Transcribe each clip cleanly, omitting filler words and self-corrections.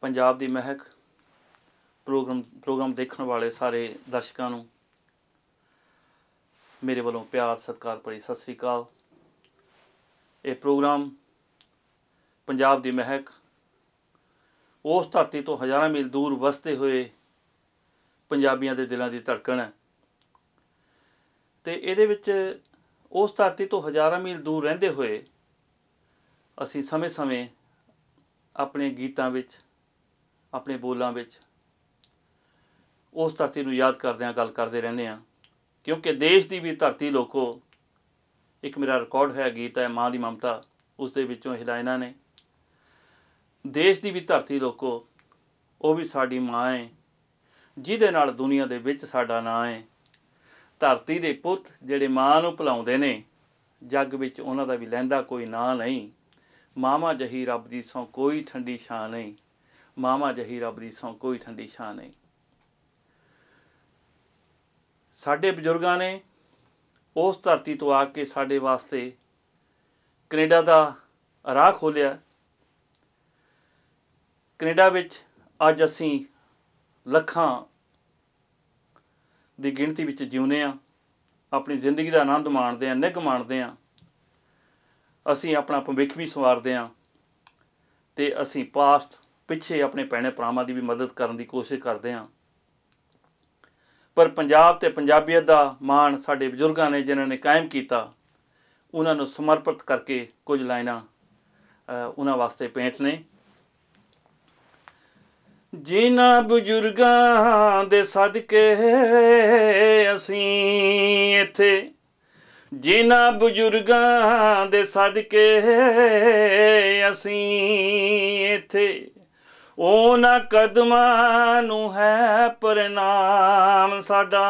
पंजाब दी महक programme देखने वाले सारे दर्शकों नूं मेरे वालों प्यार सत्कार भरी सत श्री अकाल। ये प्रोग्राम पंजाब दी महक उस धरती तो हज़ारां मील दूर वसते हुए पंजाबियों के दिलों की धड़कन है। तो ये उस धरती तो हज़ारां मील दूर रहंदे हुए असी समय समय अपने गीतां विच अपने बोलों विच उस धरती नूं याद करदे गल करते रहंदे हां, क्योंकि देश की भी धरती लोको एक मेरा रिकॉर्ड है गीत है माँ की ममता, उस दे विचों ये लाइनां ने, देश की भी धरती लोको वो भी साडी माँ है जिहदे नाल दुनिया दे विच साडा नां है। धरती दे पुत जिहड़े माँ नूं भुलाउंदे ने जग विच उन्हां दा भी लैंदा कोई नां नहीं। मामा जही रब दी सौं कोई ठंडी छां नहीं, मामा जही रब दी सौं कोई ठंडी छां नहीं। साडे बजुर्गां ने उस धरती तो आके साडे वास्ते कनेडा दा राह खोलिया। कनेडा विच अज असीं लखां दी गिणती विच जिउने आ, अपनी जिंदगी का आनंद माणदे आ, निघ माणदे आ, असीं अपना भविख भी संवारदे आ ते असीं पास्ट पिछे अपने भैणे भरावां दी भी मदद करन दी कोशिश करदे आ। पर पंजाब ते पंजाबीयत दा मान साडे बजुर्गां ने जिन्हां ने कायम कीता, उन्हां नूं समर्पित करके कुछ लाइनां उन्हां वास्ते पेंट ने। जिन्हां बजुर्गां दे सदके असीं इत्थे, जिन्हां बजुर्गां दे सदके असीं इत्थे, उन्हां कदमां नूं है प्रणाम साडा।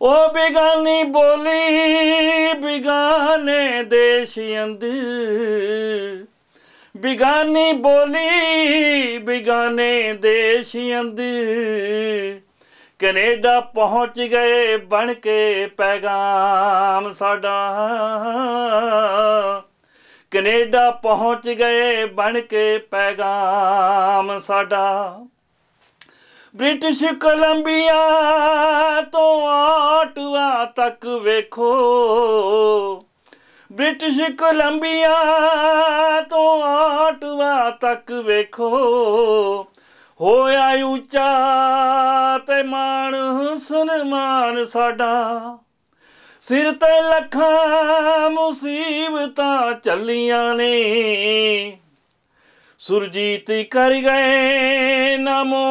ओ बेगानी बोली बेगाने देश अंदर, बेगानी बोली बेगाने देश अंदर, कनेडा पहुँच गए बन के पैगाम साडा। कनेडा पहुँच गए बन के पैगाम साडा। ब्रिटिश कोलंबिया तो आटवा तक वेखो, ब्रिटिश कोलंबिया तो आटवा तक वेखो, होया ऊंचा ते मान सन्मान साडा। सिर ते लखां मुसीबतां चलियां ने, सुरजीत कर गए नामो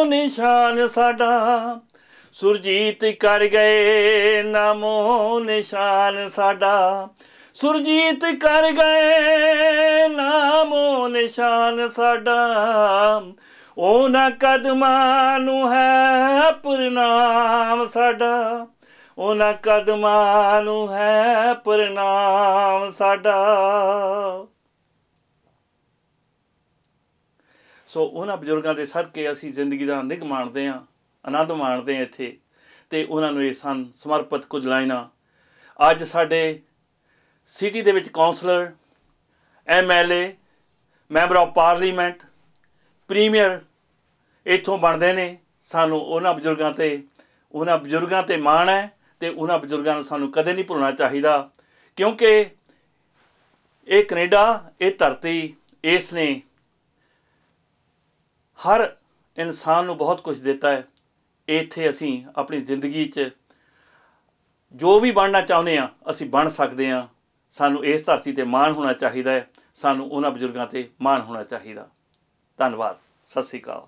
निशान साडा। सुरजीत कर गए नामो निशान साडा, सुरजीत कर गए नामो निशान साडा। उन्हां कदमां नूं है प्रणाम साडा, उन्हां कदमां नूं है प्रणाम साडा। सो उन्हां बजुर्गां दे सदके असीं जिंदगी दा निघ माणदे हां, आनंद माणदे हां इत्थे, ते उन्हां नूं ये सन समर्पित कुछ लाइनां। अज साडे सिटी दे विच councillor, MLA, member of parliament, premier इत्थों बनदे ने। सानूं उन्हां बजुर्गां ते माण है ते उन्हां बजुर्गां नूं सानूं कदे नहीं भुलना चाहिदा, क्योंकि ये कनेडा ये धरती इसने हर इंसान नूं बहुत कुछ दिता है। इत्थे असीं अपनी जिंदगी च जो भी बनना चाहुंदे आ असीं बन सकदे आ। सानूं इस धरती ते माण होना चाहिदा है, सानूं उन्हां बजुर्गां ते माण होना चाहिदा। धन्नवाद, सत श्री अकाल।